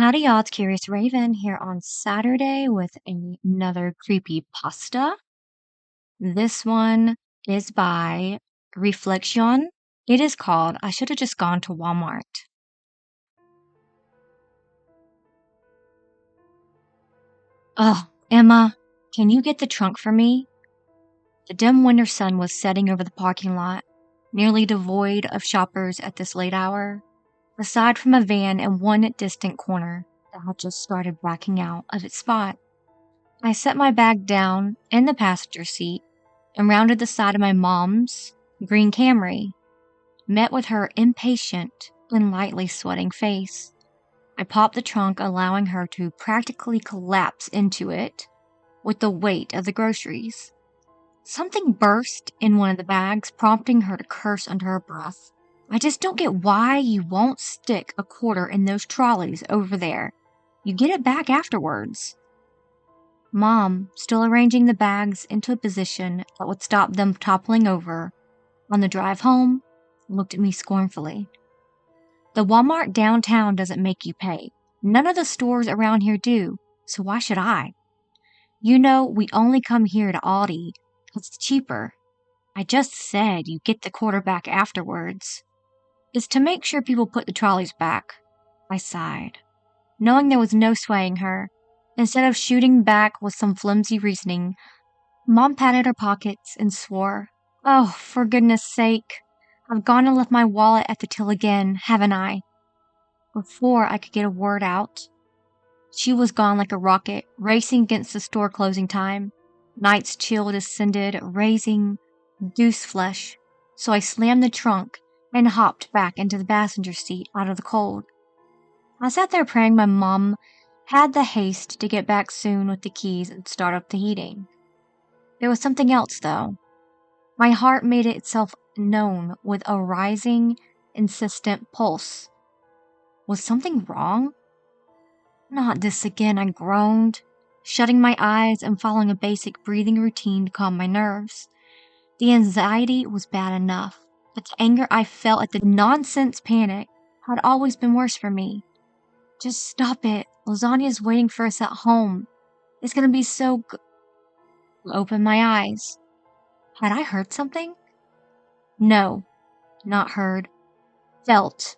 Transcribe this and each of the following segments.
Howdy y'all, it's Curious Raven here on Saturday with another creepy pasta. This one is by Reflection. It is called I Should Have Just Gone to Walmart. Ugh, Emma, can you get the trunk for me? The dim winter sun was setting over the parking lot, nearly devoid of shoppers at this late hour, aside from a van in one distant corner that had just started backing out of its spot. I set my bag down in the passenger seat and rounded the side of my mom's green Camry, met with her impatient and lightly sweating face. I popped the trunk, allowing her to practically collapse into it with the weight of the groceries. Something burst in one of the bags, prompting her to curse under her breath. I just don't get why you won't stick a quarter in those trolleys over there. You get it back afterwards. Mom, still arranging the bags into a position that would stop them toppling over, on the drive home, looked at me scornfully. The Walmart downtown doesn't make you pay. None of the stores around here do, so why should I? You know, we only come here to Aldi because it's cheaper. I just said you get the quarter back afterwards. It's to make sure people put the trolleys back. I sighed, knowing there was no swaying her. Instead of shooting back with some flimsy reasoning, Mom patted her pockets and swore, "Oh, for goodness sake, I've gone and left my wallet at the till again, haven't I?" Before I could get a word out, she was gone like a rocket, racing against the store closing time. Night's chill descended, raising goose flesh, so I slammed the trunk and hopped back into the passenger seat out of the cold. I sat there praying my mom had the haste to get back soon with the keys and start up the heating. There was something else, though. My heart made itself known with a rising, insistent pulse. Was something wrong? Not this again, I groaned, shutting my eyes and following a basic breathing routine to calm my nerves. The anxiety was bad enough, but the anger I felt at the nonsense panic had always been worse for me. Just stop it. Lasagna's waiting for us at home. It's gonna be so good. I opened my eyes. Had I heard something? No, not heard. Felt.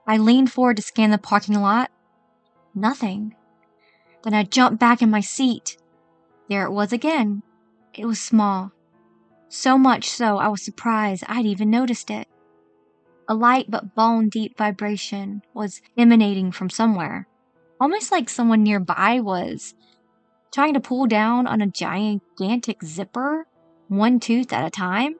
I leaned forward to scan the parking lot. Nothing. Then I jumped back in my seat. There it was again. It was small. So much so I was surprised I'd even noticed it. A light but bone-deep vibration was emanating from somewhere, almost like someone nearby was trying to pull down on a gigantic zipper, one tooth at a time.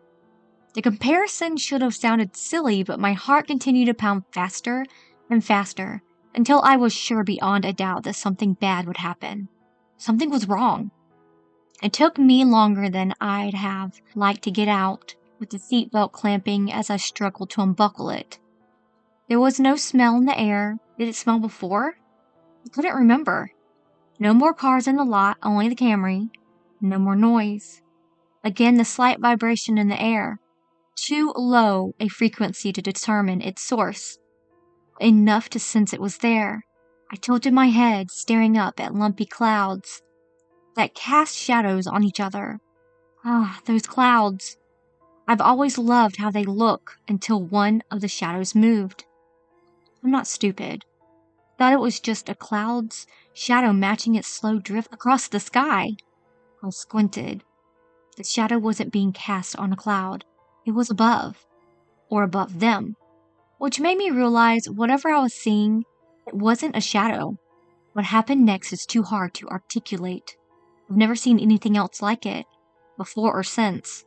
The comparison should have sounded silly, but my heart continued to pound faster and faster until I was sure beyond a doubt that something bad would happen. Something was wrong. It took me longer than I'd have liked to get out, with the seatbelt clamping as I struggled to unbuckle it. There was no smell in the air. Did it smell before? I couldn't remember. No more cars in the lot, only the Camry. No more noise. Again, the slight vibration in the air. Too low a frequency to determine its source. Enough to sense it was there. I tilted my head, staring up at lumpy clouds that cast shadows on each other. Ah, those clouds. I've always loved how they look until one of the shadows moved. I'm not stupid. Thought it was just a cloud's shadow matching its slow drift across the sky. I squinted. The shadow wasn't being cast on a cloud. It was above, or above them, which made me realize whatever I was seeing, it wasn't a shadow. What happened next is too hard to articulate. I've never seen anything else like it, before or since.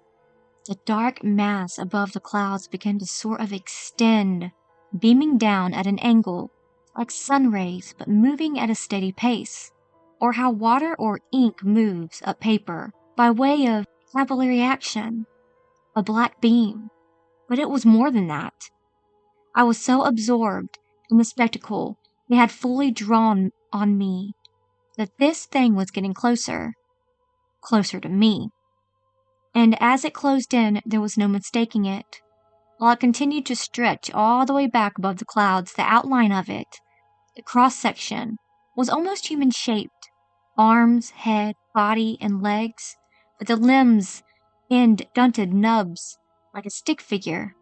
The dark mass above the clouds began to sort of extend, beaming down at an angle, like sun rays, but moving at a steady pace, or how water or ink moves up paper by way of capillary action. A black beam. But it was more than that. I was so absorbed in the spectacle it had fully drawn on me that this thing was getting closer. Closer to me. And as it closed in, there was no mistaking it. While it continued to stretch all the way back above the clouds, the outline of it, The cross-section was almost human-shaped. Arms, head, body, and legs, but the limbs and dented nubs like a stick figure.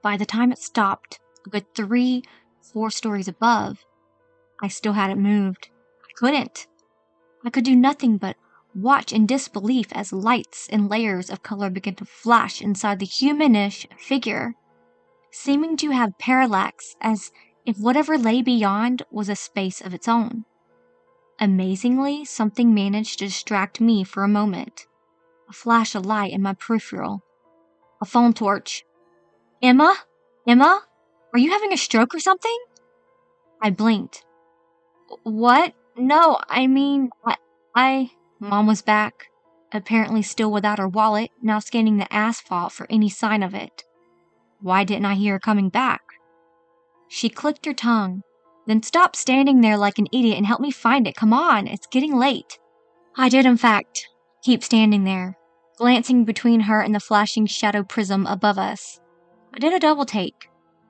By the time it stopped, a good 3-4 stories above, I still hadn't moved. I couldn't. I could do nothing but watch in disbelief as lights and layers of color began to flash inside the humanish figure, seeming to have parallax as if whatever lay beyond was a space of its own. Amazingly, something managed to distract me for a moment. A flash of light in my peripheral. A phone torch. Emma? Emma? Are you having a stroke or something? I blinked. What? No, I mean, Mom was back, apparently still without her wallet, now scanning the asphalt for any sign of it. Why didn't I hear her coming back? She clicked her tongue. Then stop standing there like an idiot and help me find it. Come on, it's getting late. I did, in fact, keep standing there, glancing between her and the flashing shadow prism above us. I did a double take.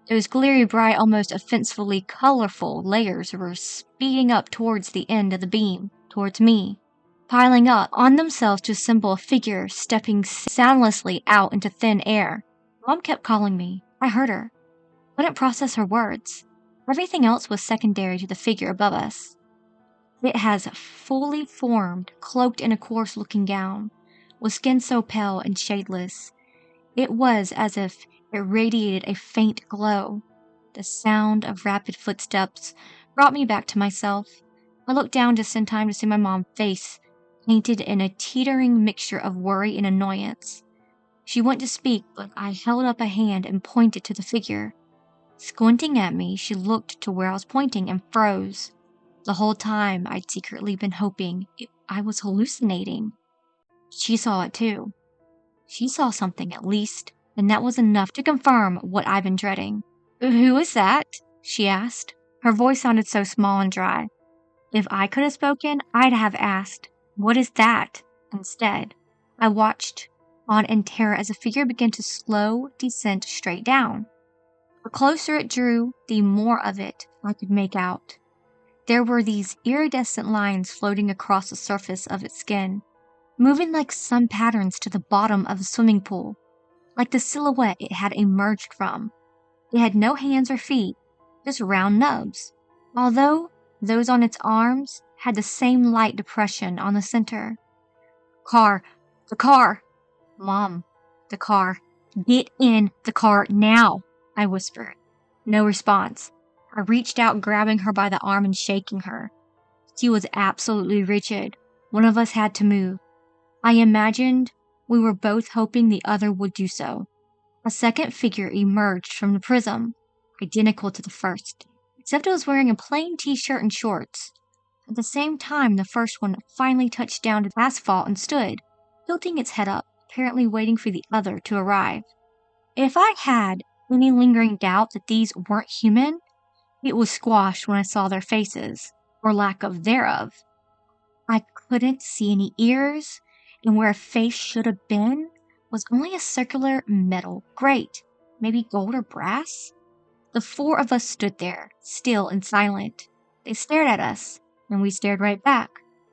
Those glary bright, almost offensively colorful layers were speeding up towards the end of the beam, towards me, piling up on themselves to assemble a figure stepping soundlessly out into thin air. Mom kept calling me. I heard her. Couldn't process her words. Everything else was secondary to the figure above us. It has fully formed, cloaked in a coarse-looking gown, with skin so pale and shadeless. It was as if it radiated a faint glow. The sound of rapid footsteps brought me back to myself. I looked down just in time to see my mom's face, painted in a teetering mixture of worry and annoyance. She went to speak, but I held up a hand and pointed to the figure. Squinting at me, she looked to where I was pointing and froze. The whole time, I'd secretly been hoping I was hallucinating. She saw it too. She saw something at least, and that was enough to confirm what I've been dreading. "Who is that?" she asked. Her voice sounded so small and dry. If I could have spoken, I'd have asked, "What is that?" instead. I watched on in terror as the figure began to slow descent straight down. The closer it drew, the more of it I could make out. There were these iridescent lines floating across the surface of its skin, moving like sun patterns to the bottom of a swimming pool, like the silhouette it had emerged from. It had no hands or feet, just round nubs, although those on its arms had the same light depression on the center. "Car! The car!" "Mom, the car. Get in the car now!" I whispered. No response. I reached out, grabbing her by the arm and shaking her. She was absolutely rigid. One of us had to move. I imagined we were both hoping the other would do so. A second figure emerged from the prism, identical to the first, except it was wearing a plain t-shirt and shorts. At the same time, the first one finally touched down to the asphalt and stood, tilting its head up, apparently waiting for the other to arrive. If I had any lingering doubt that these weren't human, it was squashed when I saw their faces, or lack of thereof. I couldn't see any ears, and where a face should have been was only a circular metal grate, maybe gold or brass. The four of us stood there, still and silent. They stared at us, and we stared right back,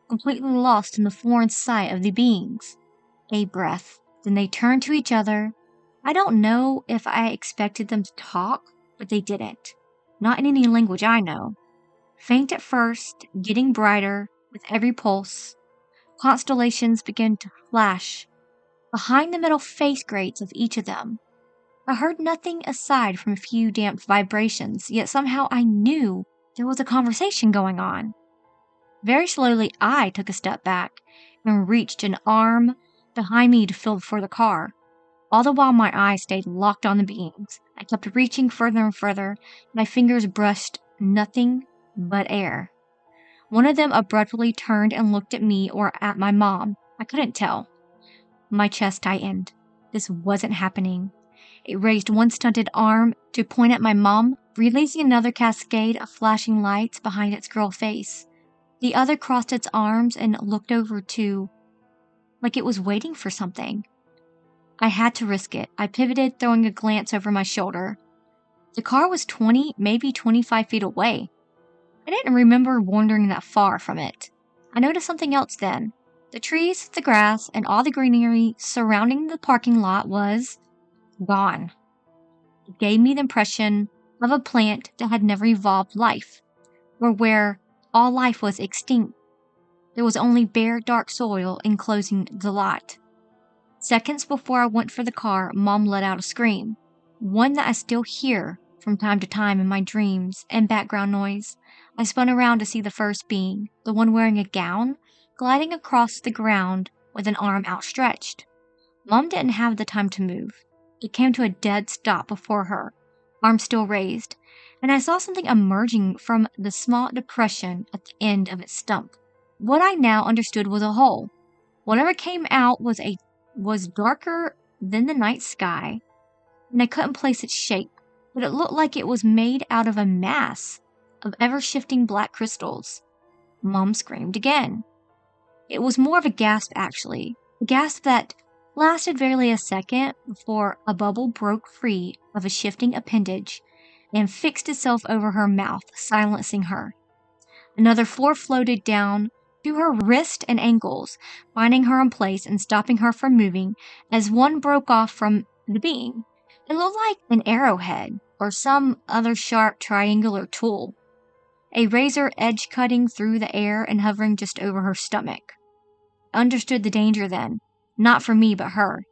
completely lost in the foreign sight of the beings. A breath, then they turned to each other. I don't know if I expected them to talk, but they didn't. Not in any language I know. Faint at first, getting brighter with every pulse, constellations began to flash behind the metal face grates of each of them. I heard nothing aside from a few damp vibrations, yet somehow I knew there was a conversation going on. Very slowly, I took a step back and reached an arm behind me to feel for the car. All the while my eyes stayed locked on the beings. I kept reaching further and further. My fingers brushed nothing but air. One of them abruptly turned and looked at me or at my mom. I couldn't tell. My chest tightened. This wasn't happening. It raised one stunted arm to point at my mom, releasing another cascade of flashing lights behind its girl face. The other crossed its arms and looked over too, like it was waiting for something. I had to risk it. I pivoted, throwing a glance over my shoulder. The car was 20, maybe 25 feet away. I didn't remember wandering that far from it. I noticed something else then. The trees, the grass, and all the greenery surrounding the parking lot was gone. It gave me the impression of a plant that had never evolved life, or where all life was extinct. There was only bare, dark soil enclosing the lot. Seconds before I went for the car, Mom let out a scream, one that I still hear from time to time in my dreams and background noise. I spun around to see the first being, the one wearing a gown, gliding across the ground with an arm outstretched. Mom didn't have the time to move. It came to a dead stop before her, arm still raised, and I saw something emerging from the small depression at the end of its stump. What I now understood was a hole. Whatever came out was darker than the night sky, and I couldn't place its shape, but it looked like it was made out of a mass of ever-shifting black crystals. Mom screamed again. It was more of a gasp, actually, a gasp that lasted barely a second before a bubble broke free of a shifting appendage and fixed itself over her mouth, silencing her. Another floor floated down to her wrist and ankles, binding her in place and stopping her from moving as one broke off from the being. It looked like an arrowhead or some other sharp triangular tool, a razor edge cutting through the air and hovering just over her stomach. I understood the danger then, not for me but her.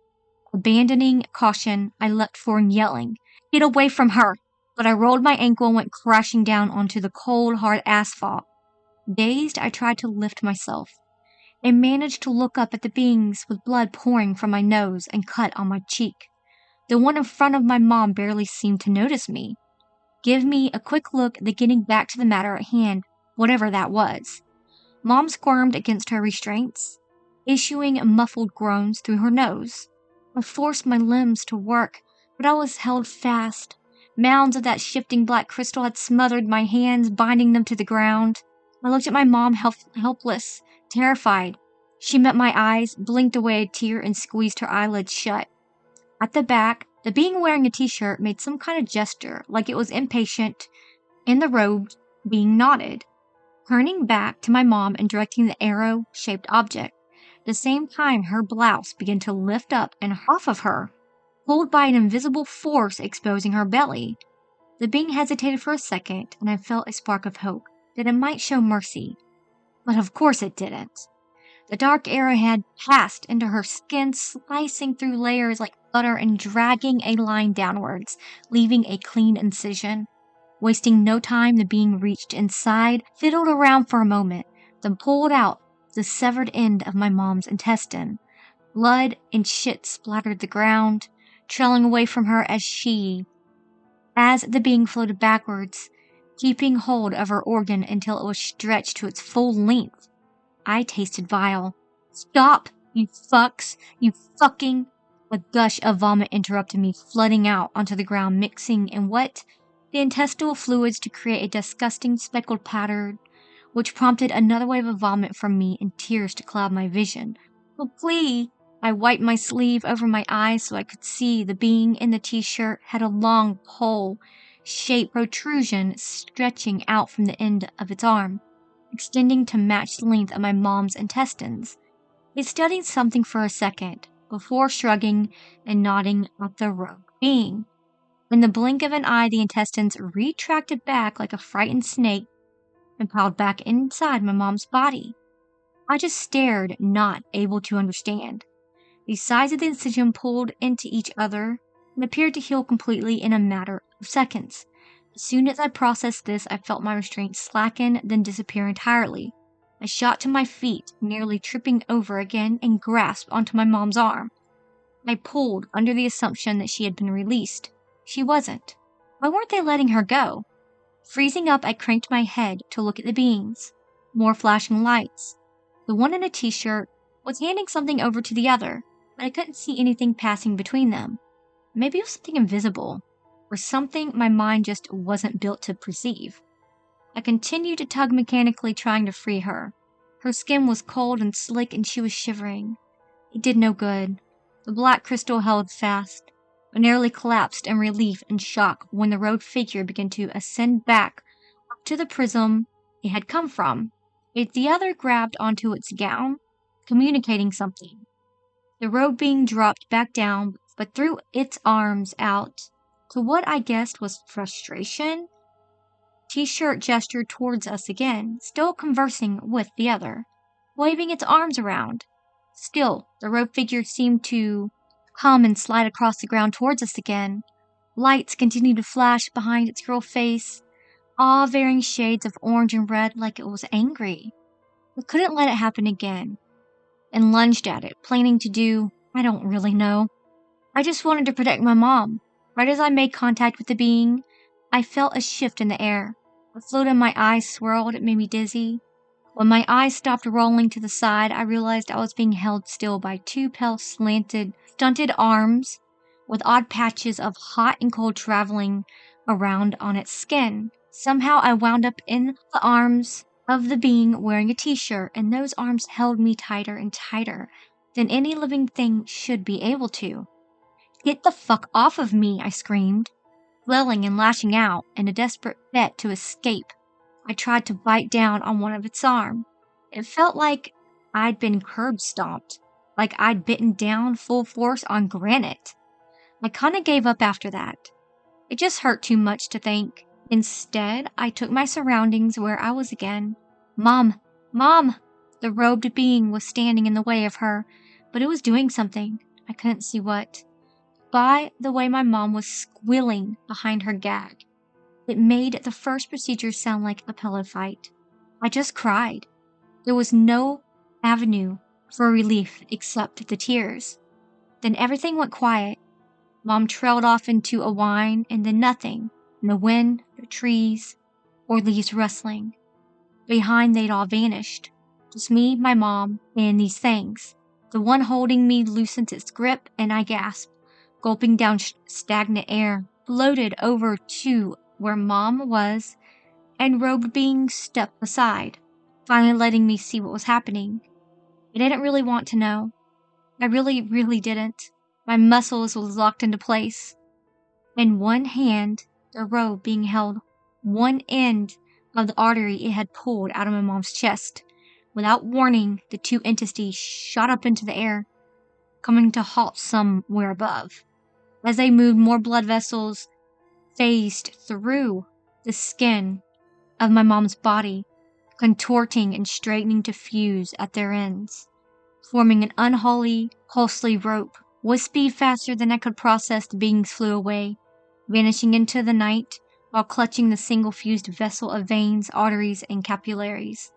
Abandoning caution, I leapt forward yelling, "Get away from her!" But I rolled my ankle and went crashing down onto the cold, hard asphalt. Dazed, I tried to lift myself, and managed to look up at the beings with blood pouring from my nose and cut on my cheek. The one in front of my mom barely seemed to notice me. Give me a quick look, then getting back to the matter at hand, whatever that was. Mom squirmed against her restraints, issuing muffled groans through her nose. I forced my limbs to work, but I was held fast. Mounds of that shifting black crystal had smothered my hands, binding them to the ground. I looked at my mom helpless, terrified. She met my eyes, blinked away a tear, and squeezed her eyelids shut. At the back, the being wearing a t-shirt made some kind of gesture, like it was impatient, and the robe being nodded, turning back to my mom and directing the arrow-shaped object. At the same time, her blouse began to lift up and off of her, pulled by an invisible force exposing her belly. The being hesitated for a second, and I felt a spark of hope that it might show mercy. But of course it didn't. The dark arrowhead passed into her skin, slicing through layers like butter and dragging a line downwards, leaving a clean incision. Wasting no time, the being reached inside, fiddled around for a moment, then pulled out the severed end of my mom's intestine. Blood and shit splattered the ground, trailing away from her as the being floated backwards, keeping hold of her organ until it was stretched to its full length. I tasted vile. "Stop, you fucks, you fucking..." A gush of vomit interrupted me, flooding out onto the ground, mixing in the intestinal fluids to create a disgusting speckled pattern, which prompted another wave of vomit from me and tears to cloud my vision. "Oh, please!" I wiped my sleeve over my eyes so I could see the being in the t-shirt had a long pole-shaped protrusion stretching out from the end of its arm, extending to match the length of my mom's intestines. It studied something for a second, before shrugging and nodding at the rogue being. In the blink of an eye, the intestines retracted back like a frightened snake and piled back inside my mom's body. I just stared, not able to understand. The sides of the incision pulled into each other and appeared to heal completely in a matter of seconds. As soon as I processed this, I felt my restraint slacken, then disappear entirely. I shot to my feet, nearly tripping over again, and grasped onto my mom's arm. I pulled, under the assumption that she had been released. She wasn't. Why weren't they letting her go? Freezing up, I cranked my head to look at the beings. More flashing lights. The one in a t-shirt was handing something over to the other, but I couldn't see anything passing between them. Maybe it was something invisible, or something my mind just wasn't built to perceive. I continued to tug mechanically, trying to free her. Her skin was cold and slick, and she was shivering. It did no good. The black crystal held fast, but nearly collapsed in relief and shock when the robed figure began to ascend back up to the prism it had come from. The other grabbed onto its gown, communicating something. The robe being dropped back down, but threw its arms out to what I guessed was frustration. T-shirt gestured towards us again, still conversing with the other, waving its arms around. Still, the robe figure seemed to come and slide across the ground towards us again. Lights continued to flash behind its girl face, all varying shades of orange and red like it was angry. I couldn't let it happen again, and lunged at it, planning to do, I don't really know. I just wanted to protect my mom. Right as I made contact with the being, I felt a shift in the air. A float in my eyes swirled, it made me dizzy. When my eyes stopped rolling to the side, I realized I was being held still by two pale, stunted arms with odd patches of hot and cold traveling around on its skin. Somehow I wound up in the arms of the being wearing a t-shirt, and those arms held me tighter and tighter than any living thing should be able to. "Get the fuck off of me," I screamed, flailing and lashing out in a desperate bet to escape. I tried to bite down on one of its arm. It felt like I'd been curb stomped, like I'd bitten down full force on granite. I kinda gave up after that. It just hurt too much to think. Instead, I took my surroundings where I was again. Mom! Mom! The robed being was standing in the way of her, but it was doing something. I couldn't see what. By the way, my mom was squealing behind her gag. It made the first procedure sound like a pillow fight. I just cried. There was no avenue for relief except the tears. Then everything went quiet. Mom trailed off into a whine, and then nothing. No wind, no trees, or leaves rustling. Behind, they'd all vanished. Just me, my mom, and these things. The one holding me loosened its grip, and I gasped, gulping down stagnant air, floated over to where Mom was, and robed being stepped aside, finally letting me see what was happening. I didn't really want to know. I really didn't. My muscles was locked into place. In one hand, the robe being held one end of the artery it had pulled out of my mom's chest. Without warning, the two entities shot up into the air, coming to halt somewhere above. As they moved, more blood vessels phased through the skin of my mom's body, contorting and straightening to fuse at their ends, forming an unholy, pulsely rope. With speed faster than I could process, the beings flew away, vanishing into the night while clutching the single fused vessel of veins, arteries, and capillaries.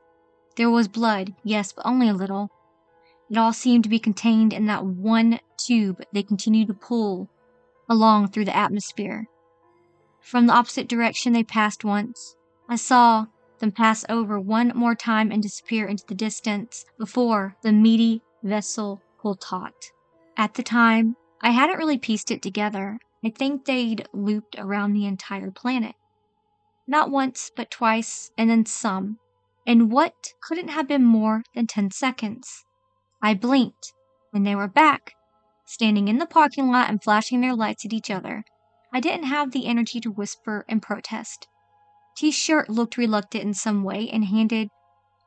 There was blood, yes, but only a little. It all seemed to be contained in that one tube they continued to pull along through the atmosphere. From the opposite direction they passed once. I saw them pass over one more time and disappear into the distance before the meaty vessel pulled taut. At the time, I hadn't really pieced it together. I think they'd looped around the entire planet. Not once, but twice, and then some. In what couldn't have been more than 10 seconds. I blinked, and they were back, standing in the parking lot and flashing their lights at each other. I didn't have the energy to whisper and protest. T-shirt looked reluctant in some way and handed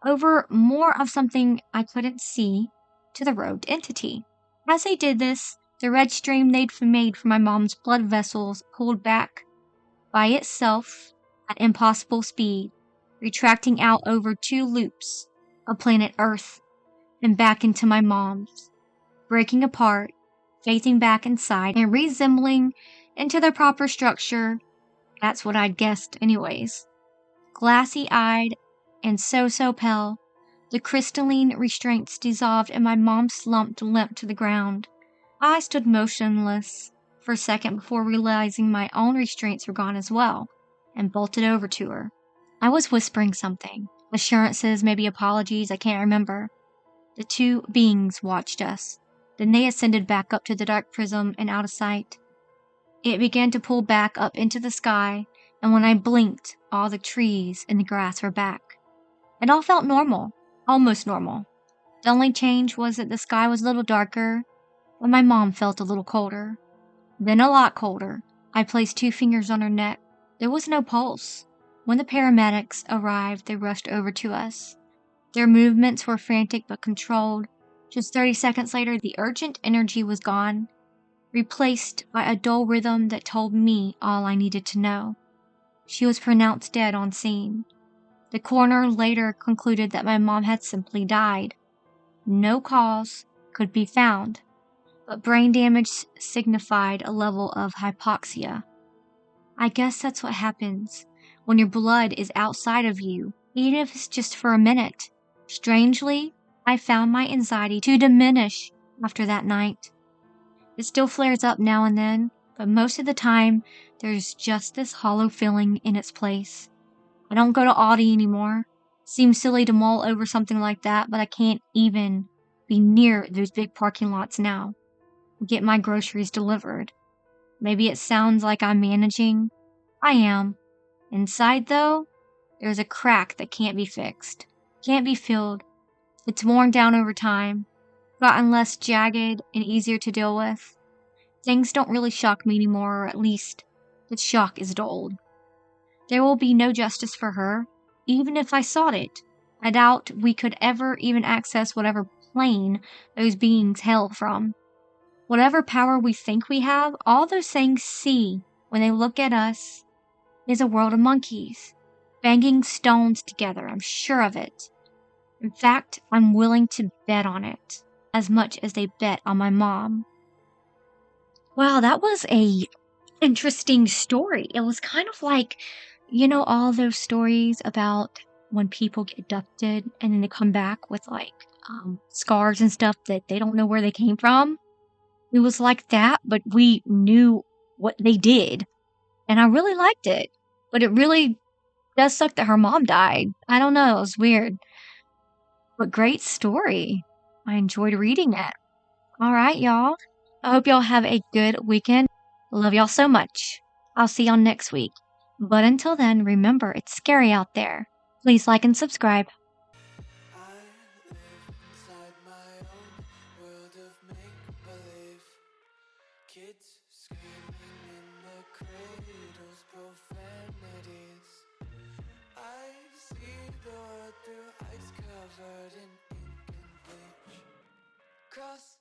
over more of something I couldn't see to the robed entity. As they did this, the red stream they'd made from my mom's blood vessels pulled back by itself at impossible speed, retracting out over 2 loops of planet Earth and back into my mom's, breaking apart, phasing back inside, and resembling into their proper structure. That's what I'd guessed anyways. Glassy-eyed and so pale, the crystalline restraints dissolved and my mom slumped limp to the ground. I stood motionless for a second before realizing my own restraints were gone as well, and bolted over to her. I was whispering something. Assurances, maybe apologies, I can't remember. The two beings watched us. Then they ascended back up to the dark prism and out of sight. It began to pull back up into the sky, and when I blinked, all the trees and the grass were back. It all felt normal. Almost normal. The only change was that the sky was a little darker, and my mom felt a little colder. Then a lot colder. I placed 2 fingers on her neck. There was no pulse. When the paramedics arrived, they rushed over to us. Their movements were frantic but controlled. Just 30 seconds later, the urgent energy was gone, replaced by a dull rhythm that told me all I needed to know. She was pronounced dead on scene. The coroner later concluded that my mom had simply died. No cause could be found, but brain damage signified a level of hypoxia. I guess that's what happens when your blood is outside of you, even if it's just for a minute. Strangely, I found my anxiety to diminish after that night. It still flares up now and then, but most of the time, there's just this hollow feeling in its place. I don't go to Aldi anymore. Seems silly to mull over something like that, but I can't even be near those big parking lots now. Get my groceries delivered. Maybe it sounds like I'm managing. I am. Inside, though, there's a crack that can't be fixed. Can't be filled. It's worn down over time, gotten less jagged and easier to deal with. Things don't really shock me anymore, or at least the shock is dulled. There will be no justice for her, even if I sought it. I doubt we could ever even access whatever plane those beings hail from. Whatever power we think we have, all those things see when they look at us is a world of monkeys, banging stones together, I'm sure of it. In fact, I'm willing to bet on it, as much as they bet on my mom. Wow, that was a interesting story. It was kind of like, all those stories about when people get abducted and then they come back with scars and stuff that they don't know where they came from. It was like that, but we knew what they did. And I really liked it. But it really does suck that her mom died. I don't know. It was weird. But great story. I enjoyed reading it. All right, y'all. I hope y'all have a good weekend. Love y'all so much. I'll see y'all next week. But until then, remember, it's scary out there. Please like and subscribe. I live inside my own world of make-believe. Kids screaming in the cradles, profanities. I see the world through ice covered in ink and bleach. Cross